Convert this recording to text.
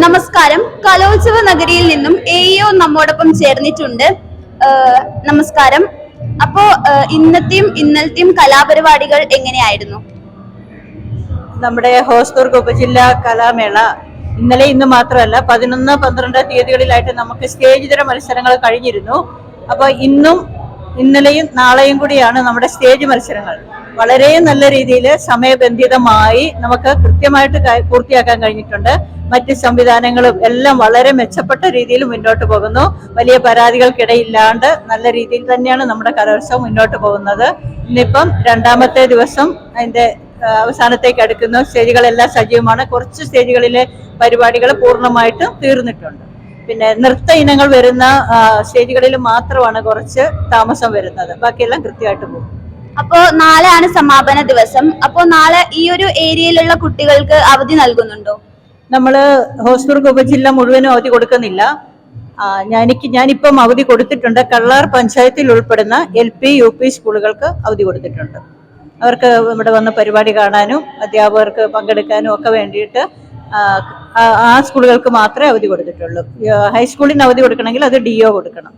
നമസ്കാരം. കലോത്സവ നഗരിയിൽ നിന്നും എഇഒ നമ്മോടൊപ്പം ചേർന്നിട്ടുണ്ട്. നമസ്കാരം. അപ്പോ ഇന്നത്തെയും ഇന്നലത്തെയും കലാപരിപാടികൾ എങ്ങനെയായിരുന്നു? നമ്മുടെ ഹോസ്ദുർഗ് ഉപജില്ലാ കലാമേള ഇന്നലെ ഇന്ന് മാത്രമല്ല 11, 12 തീയതികളിലായിട്ട് നമുക്ക് സ്റ്റേജ് തര മത്സരങ്ങൾ കഴിഞ്ഞിരുന്നു. അപ്പൊ ഇന്നും ഇന്നലെയും നാളെയും കൂടിയാണ് നമ്മുടെ സ്റ്റേജ് മത്സരങ്ങൾ. വളരെ നല്ല രീതിയിൽ സമയബന്ധിതമായി നമുക്ക് കൃത്യമായിട്ട് പൂർത്തിയാക്കാൻ കഴിഞ്ഞിട്ടുണ്ട്. മറ്റ് സംവിധാനങ്ങളും എല്ലാം വളരെ മെച്ചപ്പെട്ട രീതിയിൽ മുന്നോട്ട് പോകുന്നു. വലിയ പരാതികൾക്കിടയില്ലാണ്ട് നല്ല രീതിയിൽ തന്നെയാണ് നമ്മുടെ കലോത്സവം മുന്നോട്ട് പോകുന്നത്. ഇന്നിപ്പം 2ാമത്തെ ദിവസം അതിന്റെ അവസാനത്തേക്ക് അടുക്കുന്നു. സ്റ്റേജുകളെല്ലാം സജീവമാണ്. കുറച്ച് സ്റ്റേജുകളിലെ പരിപാടികൾ പൂർണ്ണമായിട്ടും തീർന്നിട്ടുണ്ട്. പിന്നെ നൃത്ത ഇനങ്ങൾ വരുന്ന സ്റ്റേജുകളിൽ മാത്രമാണ് കുറച്ച് താമസം വരുന്നത്. ബാക്കിയെല്ലാം കൃത്യമായിട്ട് പോകും. അപ്പോ നാളെയാണ് സമാപന ദിവസം. അപ്പോ നാളെ ഈ ഒരു ഏരിയയിലുള്ള കുട്ടികൾക്ക് അവധി നൽകുന്നുണ്ടോ? നമ്മള് ഹോസ്ദുർഗ് ഉപജില്ല മുഴുവനും അവധി കൊടുക്കുന്നില്ല. ഞാനിപ്പം അവധി കൊടുത്തിട്ടുണ്ട്. കള്ളാർ പഞ്ചായത്തിൽ ഉൾപ്പെടുന്ന LP UP സ്കൂളുകൾക്ക് അവധി കൊടുത്തിട്ടുണ്ട്. അവർക്ക് ഇവിടെ വന്ന് പരിപാടി കാണാനും അധ്യാപകർക്ക് പങ്കെടുക്കാനും ഒക്കെ വേണ്ടിയിട്ട് ആ സ്കൂളുകൾക്ക് മാത്രമേ അവധി കൊടുത്തിട്ടുള്ളൂ. ഹൈസ്കൂളിന് അവധി കൊടുക്കണമെങ്കിൽ അത് DO കൊടുക്കണം.